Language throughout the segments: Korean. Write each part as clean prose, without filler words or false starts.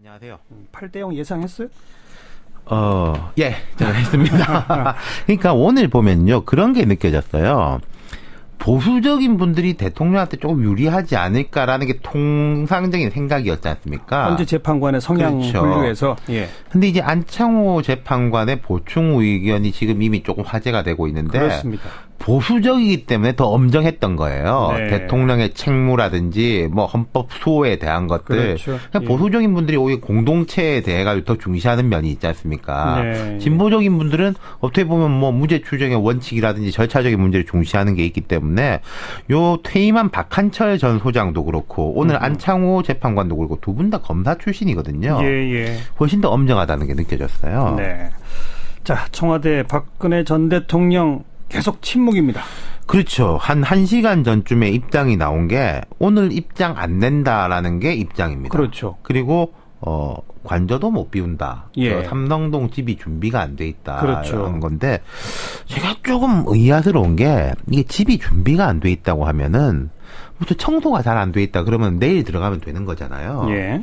안녕하세요. 8대0 예상했어요? 예, 제가 했습니다. 그러니까 오늘 보면요, 그런 게 느껴졌어요. 보수적인 분들이 대통령한테 조금 유리하지 않을까라는 게 통상적인 생각이었지 않습니까? 현재 재판관의 성향 그렇죠. 분류에서. 예. 근데 이제 안창호 재판관의 보충 의견이 지금 이미 조금 화제가 되고 있는데. 그렇습니다. 보수적이기 때문에 더 엄정했던 거예요. 네. 대통령의 책무라든지 뭐 헌법 수호에 대한 것들. 그렇죠. 그러니까 예. 보수적인 분들이 오히려 공동체에 대해 가지고 더 중시하는 면이 있지 않습니까? 네. 진보적인 분들은 어떻게 보면 뭐 무죄 추정의 원칙이라든지 절차적인 문제를 중시하는 게 있기 때문에 요 퇴임한 박한철 전 소장도 그렇고 오늘 안창호 재판관도 그렇고 두 분 다 검사 출신이거든요. 예. 훨씬 더 엄정하다는 게 느껴졌어요. 네. 자, 청와대 박근혜 전 대통령 계속 침묵입니다. 그렇죠. 한 1시간 전쯤에 입장이 나온 게 오늘 입장 안 낸다라는 게 입장입니다. 그렇죠. 그리고 관저도 못 비운다. 예. 삼성동 집이 준비가 안 돼 있다. 그렇죠. 하는 건데 제가 조금 의아스러운 게 이게 집이 준비가 안 돼 있다고 하면은 무슨 청소가 잘 안 돼 있다 그러면 내일 들어가면 되는 거잖아요. 예.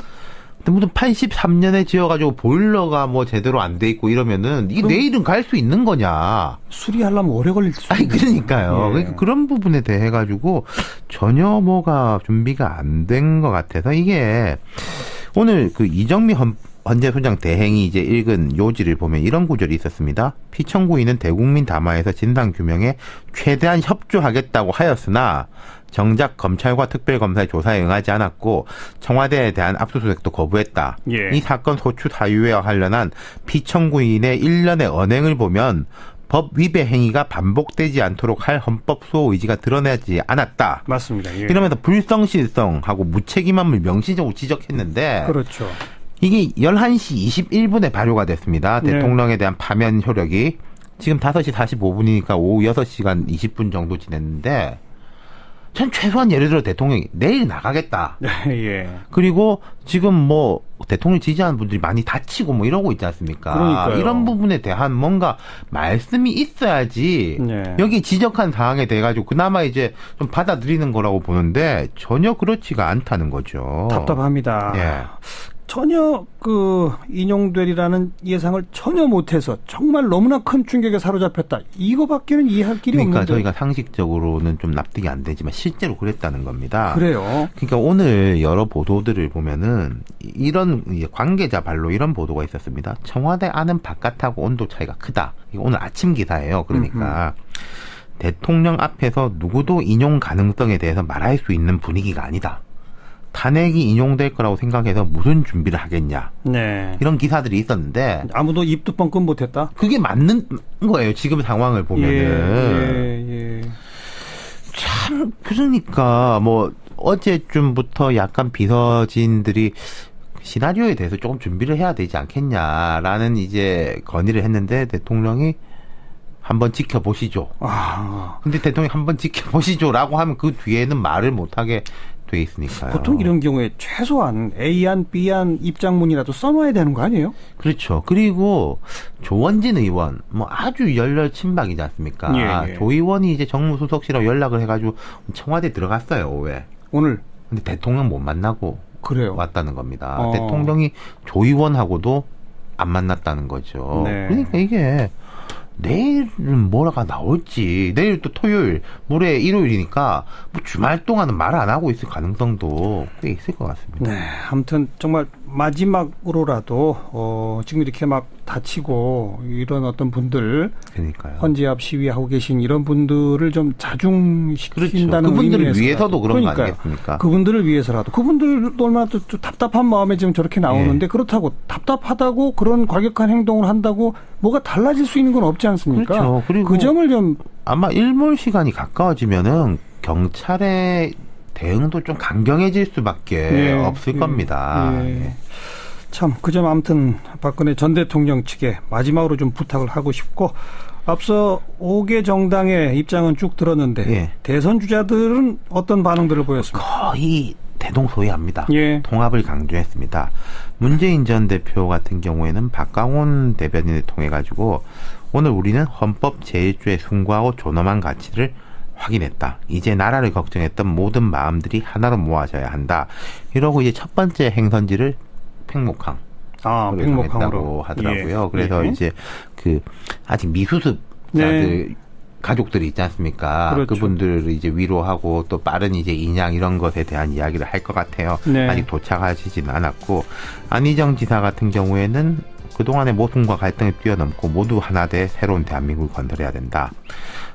근데 무슨 83년에 지어가지고 보일러가 뭐 제대로 안 돼 있고 이러면은 이게 내일은 갈 수 있는 거냐? 수리하려면 오래 걸릴 수 아니 있는. 그러니까요. 예. 그러니까 그런 부분에 대해 가지고 전혀 뭐가 준비가 안 된 것 같아서 이게 오늘 그 이정미 헌재소장 대행이 이제 읽은 요지를 보면 이런 구절이 있었습니다. 피청구인은 대국민 담화에서 진상규명에 최대한 협조하겠다고 하였으나 정작 검찰과 특별검사의 조사에 응하지 않았고 청와대에 대한 압수수색도 거부했다. 예. 이 사건 소추 사유에 관련한 피청구인의 일련의 언행을 보면 법 위배 행위가 반복되지 않도록 할 헌법 수호 의지가 드러나지 않았다. 맞습니다. 예. 이러면서 불성실성하고 무책임함을 명시적으로 지적했는데 그렇죠. 이게 11시 21분에 발효가 됐습니다. 네. 대통령에 대한 파면 효력이. 지금 5시 45분이니까 오후 6시간 20분 정도 지냈는데 전 최소한 예를 들어 대통령이 내일 나가겠다. 예. 그리고 지금 뭐 대통령 지지하는 분들이 많이 다치고 뭐 이러고 있지 않습니까? 그러니까요. 이런 부분에 대한 뭔가 말씀이 있어야지 네. 여기 지적한 사항에 대해 가지고 그나마 이제 좀 받아들이는 거라고 보는데 전혀 그렇지가 않다는 거죠. 답답합니다. 예. 전혀 인용되리라는 예상을 전혀 못해서 정말 너무나 큰 충격에 사로잡혔다. 이거밖에는 이해할 길이 그러니까 없는데. 저희가 상식적으로는 좀 납득이 안 되지만 실제로 그랬다는 겁니다. 그래요. 그러니까 오늘 여러 보도들을 보면은 이런 관계자 발로 이런 보도가 있었습니다. 청와대 안은 바깥하고 온도 차이가 크다. 이거 오늘 아침 기사예요. 그러니까 대통령 앞에서 누구도 인용 가능성에 대해서 말할 수 있는 분위기가 아니다. 탄핵이 인용될 거라고 생각해서 무슨 준비를 하겠냐. 네. 이런 기사들이 있었는데 아무도 입도 뻥끗 못했다. 그게 맞는 거예요. 지금 상황을 보면은. 예. 참 그러니까 뭐 어제쯤부터 약간 비서진들이 시나리오에 대해서 조금 준비를 해야 되지 않겠냐라는 이제 건의를 했는데 대통령이 한번 지켜보시죠. 근데 대통령이 한번 지켜보시죠라고 하면 그 뒤에는 말을 못하게 돼 있으니까요. 보통 이런 경우에 최소한 A안, B안 입장문이라도 써놔야 되는 거 아니에요? 그렇죠. 그리고 조원진 의원 뭐 아주 열렬 친박이지 않습니까? 예. 조 의원이 이제 정무수석실하고 연락을 해가지고 청와대 들어갔어요. 오후에. 오늘. 근데 대통령 못 만나고 그래요. 왔다는 겁니다. 대통령이 조 의원하고도 안 만났다는 거죠. 네. 그러니까 이게 내일은 뭐라가 나올지 내일 또 토요일 모레 일요일이니까 뭐 주말 동안은 말 안 하고 있을 가능성도 꽤 있을 것 같습니다. 네, 아무튼 정말 마지막으로라도 지금 이렇게 막 다치고 이런 어떤 분들 그러니까요. 헌재 앞 시위하고 계신 이런 분들을 좀 자중시킨다는 그렇죠. 그분들을 의미에서라도. 위해서도 그런 거 그러니까요. 아니겠습니까? 그분들을 위해서라도 그분들도 얼마나 또 답답한 마음에 지금 저렇게 나오는데 그렇다고 답답하다고 그런 과격한 행동을 한다고 뭐가 달라질 수 있는 건 없지 않습니까? 그렇죠. 그리고 그 점을 좀 아마 일몰 시간이 가까워지면은 경찰의 대응도 좀 강경해질 수밖에 없을 겁니다. 참, 그 점 아무튼 박근혜 전 대통령 측에 마지막으로 좀 부탁을 하고 싶고 앞서 5개 정당의 입장은 쭉 들었는데 대선 주자들은 어떤 반응들을 보였습니까? 거의 대동소이합니다. 예. 통합을 강조했습니다. 문재인 전 대표 같은 경우에는 박강원 대변인을 통해 가지고 오늘 우리는 헌법 제1조에 순고하고 존엄한 가치를 확인했다. 이제 나라를 걱정했던 모든 마음들이 하나로 모아져야 한다. 이러고 이제 첫 번째 행선지를 팽목항. 팽목항으로 하더라고요. 그래서 이제 아직 미수습자들 가족들이 있지 않습니까? 그렇죠. 그분들을 이제 위로하고 또 빠른 이제 인양 이런 것에 대한 이야기를 할 것 같아요. 아직 도착하시진 않았고, 안희정 지사 같은 경우에는 그동안의 모순과 갈등을 뛰어넘고 모두 하나 돼 새로운 대한민국을 건설해야 된다.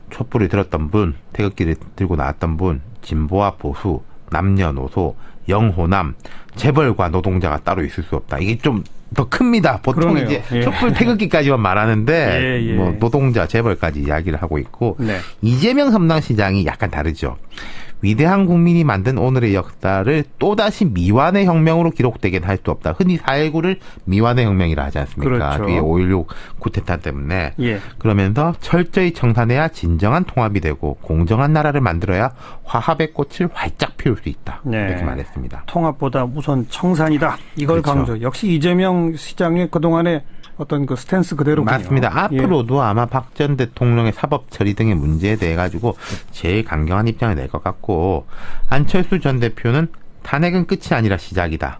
촛불을 들었던 분, 태극기를 들고 나왔던 분, 진보와 보수, 남녀노소, 영호남, 재벌과 노동자가 따로 있을 수 없다. 이게 좀 더 큽니다. 보통 그러네요. 이제 촛불 태극기까지만 말하는데 뭐 노동자, 재벌까지 이야기를 하고 있고 이재명 성남시장이 약간 다르죠. 위대한 국민이 만든 오늘의 역사를 또다시 미완의 혁명으로 기록되긴 할 수 없다. 흔히 4.19를 미완의 혁명이라 하지 않습니까? 그렇죠. 뒤에 5.16 쿠데타 때문에. 그러면서 철저히 청산해야 진정한 통합이 되고 공정한 나라를 만들어야 화합의 꽃을 활짝 피울 수 있다. 이렇게 말했습니다. 통합보다 우선 청산이다. 이걸 그렇죠. 강조. 역시 이재명 시장의 그동안의 어떤 그 스탠스 그대로군요. 맞습니다. 앞으로도 아마 박 전 대통령의 사법 처리 등의 문제에 대해 가지고 제일 강경한 입장을 낼 것 같고, 안철수 전 대표는 탄핵은 끝이 아니라 시작이다.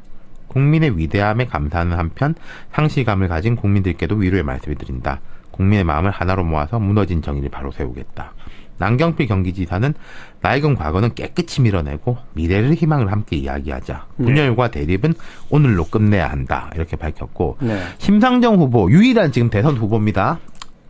국민의 위대함에 감사하는 한편 상실감을 가진 국민들께도 위로의 말씀을 드린다. 국민의 마음을 하나로 모아서 무너진 정의를 바로 세우겠다. 남경필 경기지사는 낡은 과거는 깨끗이 밀어내고 미래를 희망을 함께 이야기하자. 분열과 대립은 오늘로 끝내야 한다. 이렇게 밝혔고 심상정 후보 유일한 지금 대선 후보입니다.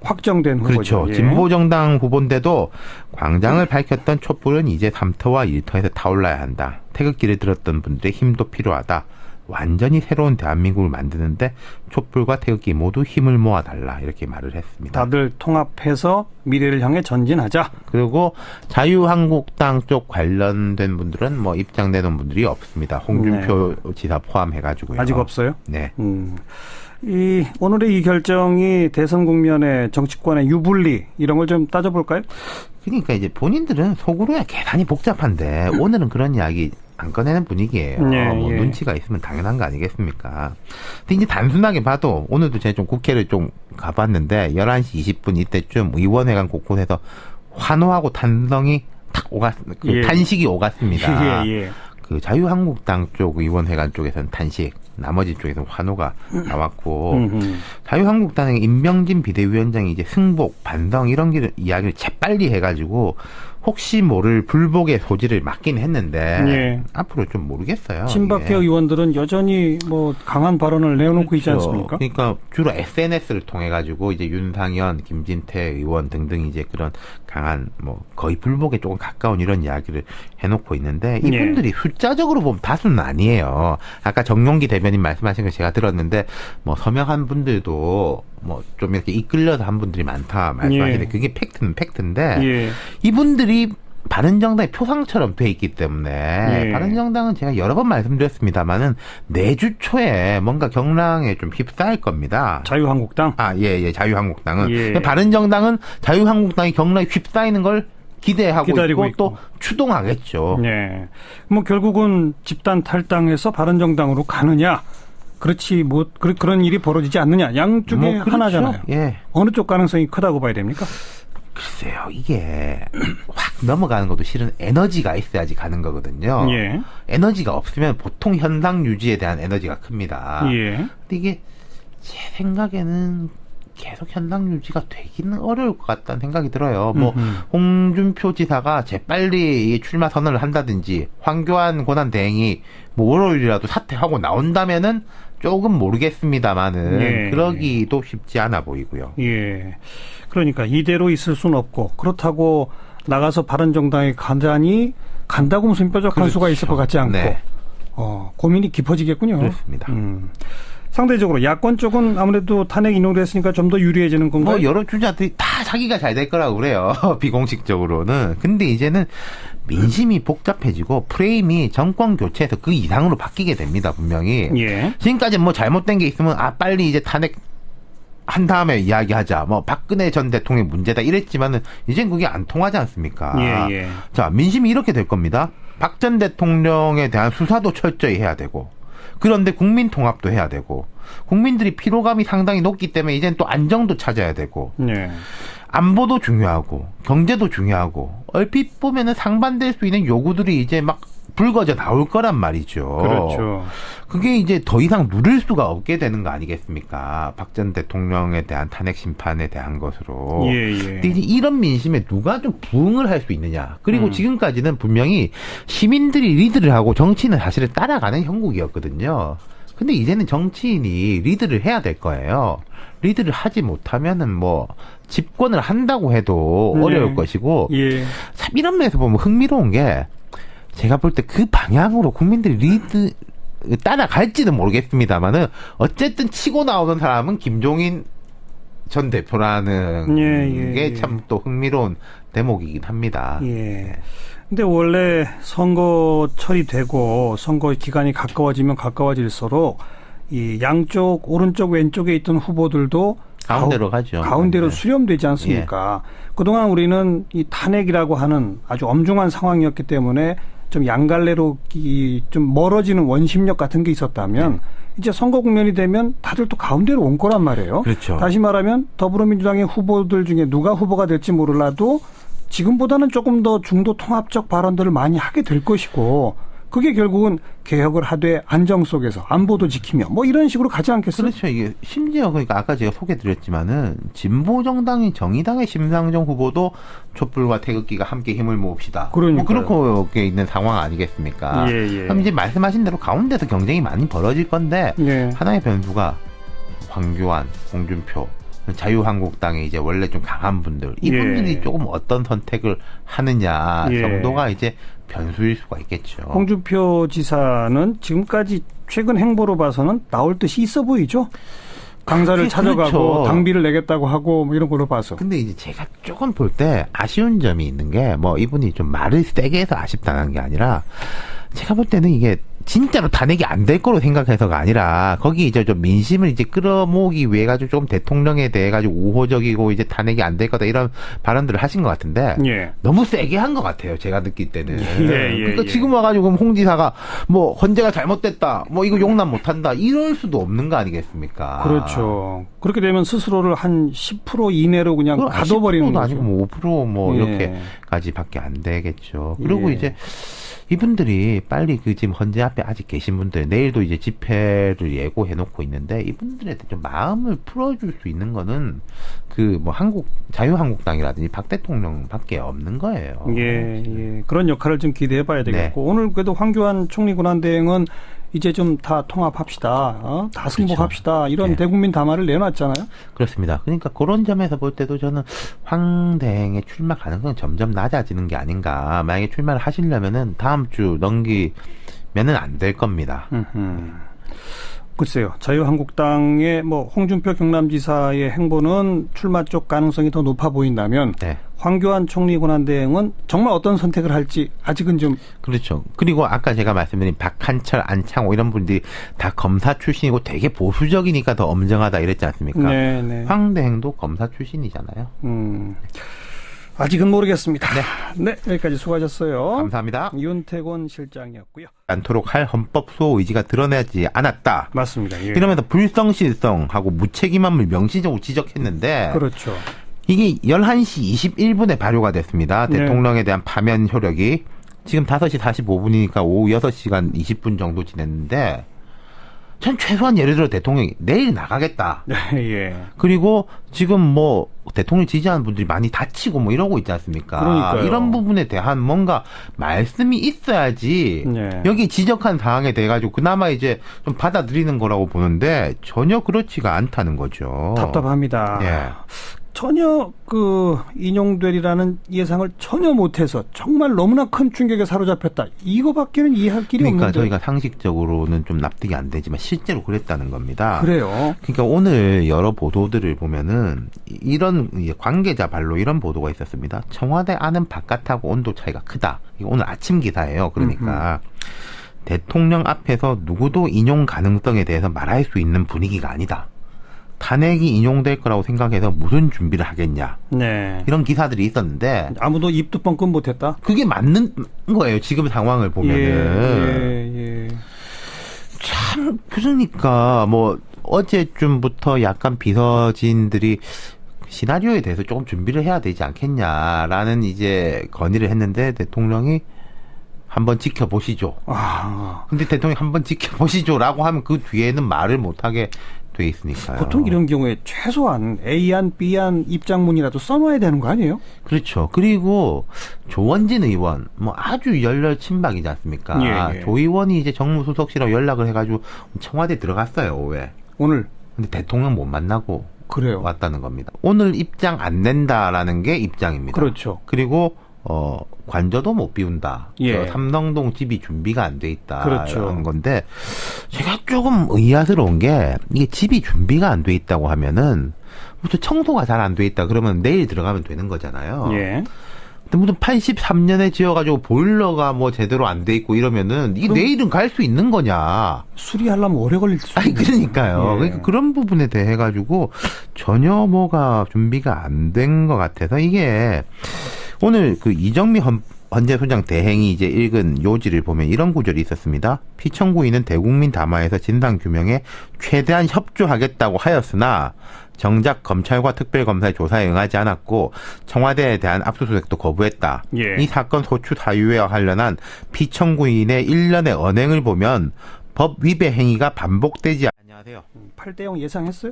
확정된 후보죠. 그렇죠. 진보정당 후보인데도 광장을 밝혔던 촛불은 이제 3터와 1터에서 타올라야 한다. 태극기를 들었던 분들의 힘도 필요하다. 완전히 새로운 대한민국을 만드는데 촛불과 태극기 모두 힘을 모아달라 이렇게 말을 했습니다. 다들 통합해서 미래를 향해 전진하자. 그리고 자유한국당 쪽 관련된 분들은 뭐 입장 내놓은 분들이 없습니다. 홍준표 지사 포함해가지고요. 아직 없어요? 네. 오늘의 이 결정이 대선 국면의 정치권의 유불리 이런 걸 좀 따져볼까요? 그러니까 이제 본인들은 속으로야 계산이 복잡한데 오늘은 그런 이야기 안 꺼내는 분위기예요. 뭐 눈치가 있으면 당연한 거 아니겠습니까? 근데 이제 단순하게 봐도 오늘도 제가 좀 국회를 좀 가봤는데 11시 20분 이때쯤 의원회관 곳곳에서 환호하고 탄성이 탁 탄식이 오갔습니다. 그 자유한국당 쪽 의원회관 쪽에서는 탄식, 나머지 쪽에서는 환호가 나왔고 자유한국당의 임명진 비대위원장이 이제 승복, 반성 이런 이야기를 재빨리 해가지고 혹시 모를 불복의 소지를 맡긴 했는데 앞으로 좀 모르겠어요. 친박계 의원들은 여전히 뭐 강한 발언을 내놓고 있지 않습니까? 그러니까 주로 SNS를 통해 가지고 이제 윤상현, 김진태 의원 등등 이제 그런 강한 뭐 거의 불복에 조금 가까운 이런 이야기를 해놓고 있는데 이분들이 숫자적으로 보면 다수는 아니에요. 아까 정용기 대변인 말씀하신 거 제가 들었는데 뭐 서명한 분들도 뭐 좀 이렇게 이끌려서 한 분들이 많다 말씀하시는데 그게 팩트인데 이분들이 바른정당의 표상처럼 돼 있기 때문에 바른정당은 제가 여러 번 말씀드렸습니다만은 내주 초에 뭔가 경랑에 좀 휩싸일 겁니다. 자유한국당? 자유한국당은. 바른정당은 자유한국당이 경랑에 휩싸이는 걸 기대하고 있고 또 추동하겠죠. 뭐 결국은 집단 탈당해서 바른정당으로 가느냐? 그렇지 뭐 그런 일이 벌어지지 않느냐? 양쪽에 그렇죠. 하나잖아요. 어느 쪽 가능성이 크다고 봐야 됩니까? 글쎄요, 이게 확 넘어가는 것도 실은 에너지가 있어야지 가는 거거든요. 에너지가 없으면 보통 현상 유지에 대한 에너지가 큽니다. 근데 이게 제 생각에는 계속 현상 유지가 되기는 어려울 것 같다는 생각이 들어요. 뭐 홍준표 지사가 재빨리 출마 선언을 한다든지 황교안 권한대행이 뭐 월요일이라도 사퇴하고 나온다면은 조금 모르겠습니다만은 그러기도 쉽지 않아 보이고요. 그러니까 이대로 있을 수는 없고 그렇다고 나가서 바른정당에 간다고 무슨 뾰족한 수가 있을 것 같지 않고 고민이 깊어지겠군요. 그렇습니다. 상대적으로 야권 쪽은 아무래도 탄핵 인용을 했으니까 좀 더 유리해지는 건가요? 뭐 여러 주자들이 다 자기가 잘 될 거라고 그래요. 비공식적으로는. 근데 이제는 민심이 복잡해지고 프레임이 정권 교체해서 그 이상으로 바뀌게 됩니다. 분명히. 지금까지 뭐 잘못된 게 있으면 빨리 이제 탄핵 한 다음에 이야기하자. 뭐 박근혜 전 대통령의 문제다 이랬지만은 이젠 그게 안 통하지 않습니까? 자, 민심이 이렇게 될 겁니다. 박 전 대통령에 대한 수사도 철저히 해야 되고 그런데 국민 통합도 해야 되고 국민들이 피로감이 상당히 높기 때문에 이젠 또 안정도 찾아야 되고 안보도 중요하고 경제도 중요하고 얼핏 보면은 상반될 수 있는 요구들이 이제 막 불거져 나올 거란 말이죠. 그렇죠. 그게 이제 더 이상 누릴 수가 없게 되는 거 아니겠습니까? 박 전 대통령에 대한 탄핵 심판에 대한 것으로. 근데 이제 이런 민심에 누가 좀 부응을 할 수 있느냐. 그리고 지금까지는 분명히 시민들이 리드를 하고 정치인은 사실은 따라가는 형국이었거든요. 근데 이제는 정치인이 리드를 해야 될 거예요. 리드를 하지 못하면은 뭐 집권을 한다고 해도 어려울 것이고 참 이런 면에서 보면 흥미로운 게 제가 볼 때 그 방향으로 국민들이 리드 따라갈지는 모르겠습니다만은 어쨌든 치고 나오는 사람은 김종인 전 대표라는 게 참 또 흥미로운 대목이긴 합니다. 근데 원래 선거철이 되고 선거 기간이 가까워지면 가까워질수록 이 양쪽 오른쪽 왼쪽에 있던 후보들도 가운데로 가죠. 가운데로 수렴되지 않습니까? 그동안 우리는 이 탄핵이라고 하는 아주 엄중한 상황이었기 때문에 좀 양갈래로 좀 멀어지는 원심력 같은 게 있었다면 이제 선거 국면이 되면 다들 또 가운데로 온 거란 말이에요. 그렇죠. 다시 말하면 더불어민주당의 후보들 중에 누가 후보가 될지 몰라도 지금보다는 조금 더 중도 통합적 발언들을 많이 하게 될 것이고 그게 결국은 개혁을 하되 안정 속에서 안보도 지키며 뭐 이런 식으로 가지 않겠어요? 그렇죠. 이게 심지어 그러니까 아까 제가 소개드렸지만은 진보 정당인 정의당의 심상정 후보도 촛불과 태극기가 함께 힘을 모읍시다. 뭐 그렇게 있는 상황 아니겠습니까? 그럼 이제 말씀하신 대로 가운데서 경쟁이 많이 벌어질 건데 하나의 변수가 황교안, 홍준표 자유한국당에 이제 원래 좀 강한 분들 이분들이 조금 어떤 선택을 하느냐 정도가 이제 변수일 수가 있겠죠. 홍준표 지사는 지금까지 최근 행보로 봐서는 나올 뜻이 있어 보이죠. 강사를 찾아가고 그렇죠. 당비를 내겠다고 하고 뭐 이런 걸로 봐서. 근데 이제 제가 조금 볼 때 아쉬운 점이 있는 게 뭐 이분이 좀 말을 세게 해서 아쉽다는 게 아니라 제가 볼 때는 이게 진짜로 탄핵이 안 될 거로 생각해서가 아니라 거기 이제 좀 민심을 이제 끌어모으기 위해 가지고 좀 대통령에 대해 가지고 우호적이고 이제 탄핵이 안 될 거다 이런 발언들을 하신 것 같은데 너무 세게 한 것 같아요. 제가 느낄 때는. 그러니까 지금 와가지고 홍 지사가 뭐 헌재가 잘못됐다, 뭐 이거 용납 못한다 이럴 수도 없는 거 아니겠습니까? 그렇죠. 그렇게 되면 스스로를 한 10% 이내로 그냥 가둬버리는 거죠. 아니고 뭐 5% 이렇게까지밖에 안 되겠죠. 그리고 이제 이분들이 빨리 그 지금 헌재 앞에 아직 계신 분들 내일도 이제 집회를 예고해 놓고 있는데 이분들한테 좀 마음을 풀어줄 수 있는 거는 그 뭐 자유한국당이라든지 박 대통령밖에 없는 거예요. 그런 역할을 좀 기대해 봐야 되겠고 오늘 그래도 황교안 총리 권한대행은 이제 좀 다 통합합시다. 다 승복합시다. 그렇죠. 이런 대국민 담화를 내놨잖아요. 그렇습니다. 그러니까 그런 점에서 볼 때도 저는 황 대행의 출마 가능성이 점점 낮아지는 게 아닌가. 만약에 출마를 하시려면은 다음 주 넘기면은 안 될 겁니다. 글쎄요. 자유한국당의 뭐 홍준표 경남지사의 행보는 출마 쪽 가능성이 더 높아 보인다면 황교안 총리 권한대행은 정말 어떤 선택을 할지 아직은 좀 그렇죠. 그리고 아까 제가 말씀드린 박한철, 안창호 이런 분들이 다 검사 출신이고 되게 보수적이니까 더 엄정하다 이랬지 않습니까? 황 대행도 검사 출신이잖아요. 아직은 모르겠습니다. 네, 여기까지 수고하셨어요. 감사합니다. 윤태곤 실장이었고요. 않도록 할 헌법 수호 의지가 드러나지 않았다. 맞습니다. 이러면서 불성실성하고 무책임함을 명시적으로 지적했는데 그렇죠. 이게 11시 21분에 발효가 됐습니다. 대통령에 대한 파면 효력이. 지금 5시 45분이니까 오후 6시간 20분 정도 지냈는데 전 최소한 예를 들어 대통령이 내일 나가겠다. 그리고 지금 뭐 대통령 지지하는 분들이 많이 다치고 뭐 이러고 있지 않습니까? 그러니까요. 이런 부분에 대한 뭔가 말씀이 있어야지 여기 지적한 사항에 대해 가지고 그나마 이제 좀 받아들이는 거라고 보는데 전혀 그렇지가 않다는 거죠. 답답합니다. 전혀 그 인용되리라는 예상을 전혀 못해서 정말 너무나 큰 충격에 사로잡혔다. 이거밖에는 이해할 길이 그러니까 없는데. 저희가 상식적으로는 좀 납득이 안 되지만 실제로 그랬다는 겁니다. 그래요. 그러니까 오늘 여러 보도들을 보면은 이런 관계자 발로 이런 보도가 있었습니다. 청와대 안은 바깥하고 온도 차이가 크다. 이거 오늘 아침 기사예요. 그러니까 대통령 앞에서 누구도 인용 가능성에 대해서 말할 수 있는 분위기가 아니다. 탄핵이 인용될 거라고 생각해서 무슨 준비를 하겠냐. 이런 기사들이 있었는데 아무도 입도 뻥끗 못했다. 그게 맞는 거예요. 지금 상황을 보면은. 참 그러니까 뭐 어제쯤부터 약간 비서진들이 시나리오에 대해서 조금 준비를 해야 되지 않겠냐라는 이제 건의를 했는데 대통령이 한번 지켜보시죠. 근데 대통령이 한번 지켜보시죠라고 하면 그 뒤에는 말을 못하게 돼 있으니까요. 보통 이런 경우에 최소한 A안, B안 입장문이라도 써놔야 되는 거 아니에요? 그렇죠. 그리고 조원진 의원 뭐 아주 열렬 친박이지 않습니까? 예. 조 의원이 이제 정무수석실하고 연락을 해가지고 청와대 들어갔어요. 오후에. 오늘. 근데 대통령 못 만나고 그래요. 왔다는 겁니다. 오늘 입장 안 낸다라는 게 입장입니다. 그렇죠. 그리고 관저도 못 비운다. 예. 삼성동 집이 준비가 안 돼 있다. 그렇죠. 이런 건데 제가 조금 의아스러운 게 이게 집이 준비가 안 돼 있다고 하면은 무슨 청소가 잘 안 돼 있다 그러면 내일 들어가면 되는 거잖아요. 예. 근데 무슨 83년에 지어가지고 보일러가 뭐 제대로 안 돼 있고 이러면은 이게 내일은 갈 수 있는 거냐? 수리하려면 오래 걸릴 수 아니 그러니까요. 예. 그러니까 그런 부분에 대해 가지고 전혀 뭐가 준비가 안 된 것 같아서 이게 오늘 그 이정미 헌재소장 대행이 이제 읽은 요지를 보면 이런 구절이 있었습니다. 피청구인은 대국민 담화에서 진상규명에 최대한 협조하겠다고 하였으나 정작 검찰과 특별검사의 조사에 응하지 않았고 청와대에 대한 압수수색도 거부했다. 예. 이 사건 소추 사유에 관련한 피청구인의 일련의 언행을 보면 법 위배 행위가 반복되지 안녕하세요. 8대0 예상했어요?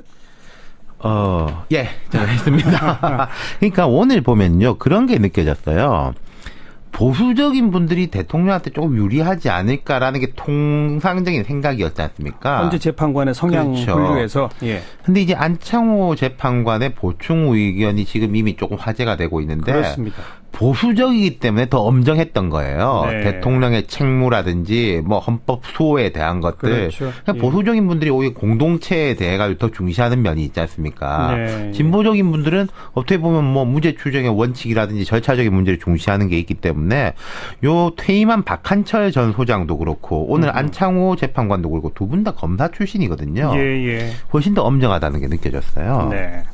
예, 제가 했습니다. 그러니까 오늘 보면요, 그런 게 느껴졌어요. 보수적인 분들이 대통령한테 조금 유리하지 않을까라는 게 통상적인 생각이었지 않습니까? 헌재 재판관의 성향 그렇죠. 분류에서. 예. 근데 이제 안창호 재판관의 보충 의견이 지금 이미 조금 화제가 되고 있는데 그렇습니다. 보수적이기 때문에 더 엄정했던 거예요. 네. 대통령의 책무라든지 뭐 헌법 수호에 대한 것들. 그렇죠. 그러니까 예. 보수적인 분들이 오히려 공동체에 대해 가지고 더 중시하는 면이 있지 않습니까? 네. 진보적인 분들은 어떻게 보면 뭐 무죄 추정의 원칙이라든지 절차적인 문제를 중시하는 게 있기 때문에 요 퇴임한 박한철 전 소장도 그렇고 오늘 안창호 재판관도 그렇고 두 분 다 검사 출신이거든요. 예. 훨씬 더 엄정하다는 게 느껴졌어요. 네.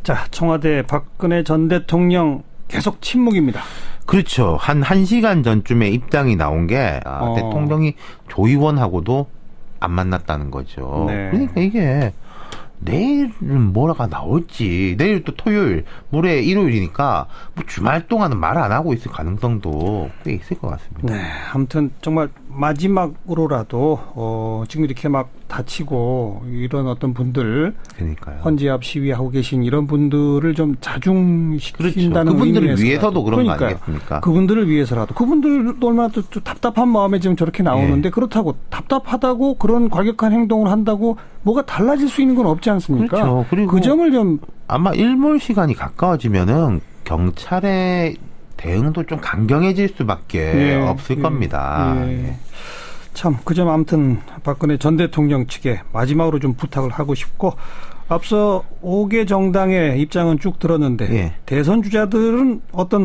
자, 청와대 박근혜 전 대통령 계속 침묵입니다. 그렇죠. 한 1시간 전쯤에 입장이 나온 게 대통령이 조 의원하고도 안 만났다는 거죠. 네. 그러니까 이게 내일은 뭐라가 나올지 내일 또 토요일 모레 일요일이니까 뭐 주말 동안은 말 안 하고 있을 가능성도 꽤 있을 것 같습니다. 네. 아무튼 정말 마지막으로라도 지금 이렇게 막 다치고 이런 어떤 분들 그러니까요. 헌재 앞 시위하고 계신 이런 분들을 좀 자중시킨다는 그렇죠. 그분들을 의미에서라도. 위해서도 그런 그러니까요. 거 아니겠습니까? 그분들을 위해서라도. 그분들도 얼마나 또 답답한 마음에 지금 저렇게 나오는데 그렇다고 답답하다고 그런 과격한 행동을 한다고 뭐가 달라질 수 있는 건 없지 않습니까? 그렇죠. 그리고 그 점을 좀 아마 일몰 시간이 가까워지면은 경찰의 대응도 좀 강경해질 수밖에 없을 겁니다. 예. 참, 그 점 아무튼 박근혜 전 대통령 측에 마지막으로 좀 부탁을 하고 싶고 앞서 5개 정당의 입장은 쭉 들었는데 대선 주자들은 어떤